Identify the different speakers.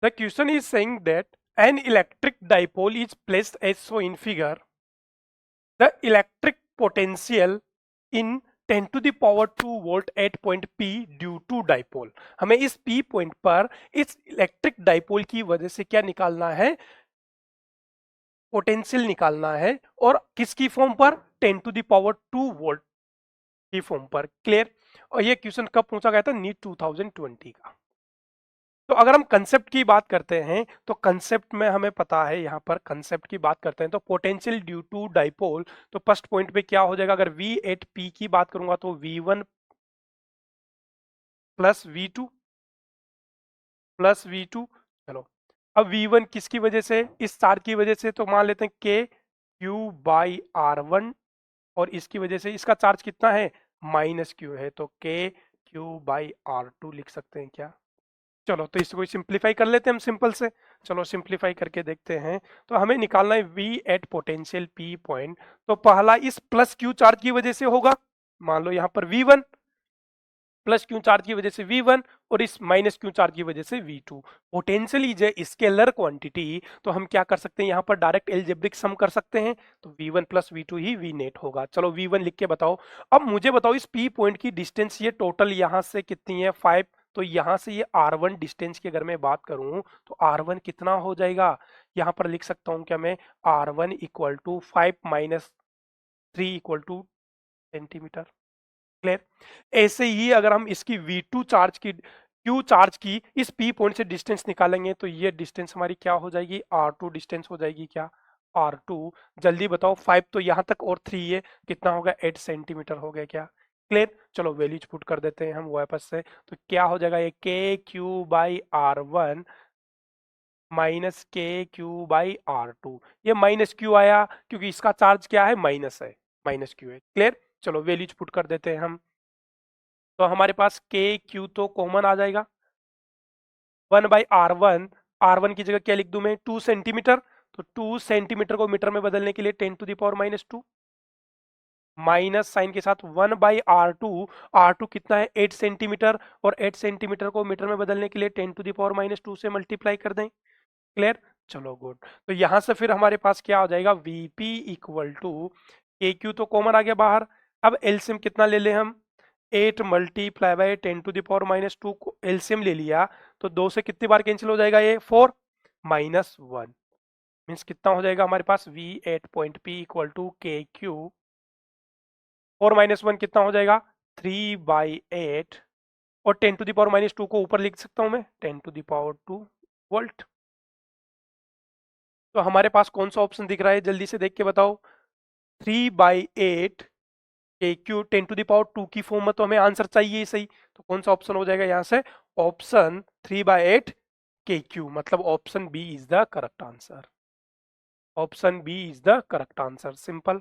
Speaker 1: The question is saying that an electric dipole is placed as so in figure. The electric potential in 10 to the power 2 volt at point P due to dipole. हमें इस P point पर इस electric dipole की वजह से क्या निकालना है, पोटेंशियल निकालना है, और किसकी फॉर्म पर, 10 टू द पावर 2 वोल्ट की फॉर्म पर। क्लियर। और ये क्वेश्चन कब पूछा गया था, नीट 2020 का। तो अगर हम कंसेप्ट की बात करते हैं तो कंसेप्ट में हमें पता है, यहां पर कंसेप्ट की बात करते हैं तो पोटेंशियल ड्यू टू डाइपोल, तो फर्स्ट पॉइंट पे क्या हो जाएगा, अगर V एट P की बात करूंगा तो V1 plus V2 plus V2। चलो, अब V1 किसकी वजह से, इस चार्ज की वजह से, तो मान लेते हैं K Q बाई R1, और इसकी वजह से इसका चार्ज कितना है, माइनस Q है, तो K Q बाई R2 लिख सकते हैं क्या। चलो, तो इसको सिंप्लीफाई कर लेते हैं हम सिंपल से। चलो सिंप्लीफाई करके देखते हैं। तो हमें निकालना है V at potential P point. तो पहला इस प्लस Q चार्ज की वजह से होगा, मान लो यहाँ पर V1 प्लस Q चार्ज की वजह से V1, और इस माइनस Q चार्ज की वजह से V2। Potential is a scalar quantity, तो हम क्या कर सकते हैं, यहाँ पर डायरेक्ट एल्जेब्रिक सम कर सकते हैं, तो V1 प्लस V2 ही V नेट होगा। चलो V1 लिख के बताओ। अब मुझे बताओ इस P पॉइंट की डिस्टेंस, ये टोटल यहाँ से कितनी है, 5, तो यहाँ से ये R1 डिस्टेंस की अगर मैं बात करूं तो R1 कितना हो जाएगा, यहाँ पर लिख सकता हूं क्या मैं, R1 equal to 5 minus 3 equal to centimetre. Clear. ऐसे ही अगर हम इसकी V2 चार्ज की, Q चार्ज की इस P पॉइंट से डिस्टेंस निकालेंगे तो ये डिस्टेंस हमारी क्या हो जाएगी, R2 डिस्टेंस हो जाएगी क्या, R2। जल्दी बताओ, 5 तो यहाँ तक और 3 है, कितना होगा, 8 सेंटीमीटर हो गया क्या। क्लियर। चलो वैल्यूज पुट कर देते हैं हम वापस से, तो क्या हो जाएगा, ये KQ by R1 minus KQ by R2। ये माइनस Q आया क्योंकि इसका चार्ज क्या है, माइनस है, माइनस Q है। क्लियर। चलो वैल्यूज पुट कर देते हैं हम। तो हमारे पास के क्यू तो कॉमन आ जाएगा, 1/R1, R1 की जगह क्या लिख दूं मैं, 2 सेंटीमीटर, तो 2 सेंटीमीटर को मीटर में बदलने के लिए 10 to the power minus 2, minus sign के साथ 1/R2, R2 कितना है, 8 सेंटीमीटर, और 8 सेंटीमीटर को मीटर में बदलने के लिए 10 टू द पावर माइनस 2 से मल्टीप्लाई कर दें। क्लियर। चलो गुड। तो यहां से फिर हमारे पास क्या हो जाएगा, Vp equal to, K Q तो कॉमन आ गया बाहर, अब एलसीएम कितना ले लें हम, 8 multiply by 10 to the power minus 2 को एलसीएम ले लिया, तो 2 से कितनी बार कैंसिल हो जाएगा, ये 4 माइनस 1, मीन्स कितना हो जाएगा हमारे पास, V at point P equal to K Q, 4 minus 1 कितना हो जाएगा, 3/8, और 10 टू द पावर माइनस 2 को ऊपर लिख सकता हूँ मैं, 10 टू द पावर 2 वोल्ट। तो हमारे पास कौन सा ऑप्शन दिख रहा है, जल्दी से देख के बताओ, 3/8 K Q 10 to the power 2 की फॉर्म में, तो हमें आंसर चाहिए सही, तो कौन सा ऑप्शन हो जाएगा यहाँ से, ऑप्शन 3/8 के क्यू, मतलब option B is the correct answer. Option B is the correct answer, simple.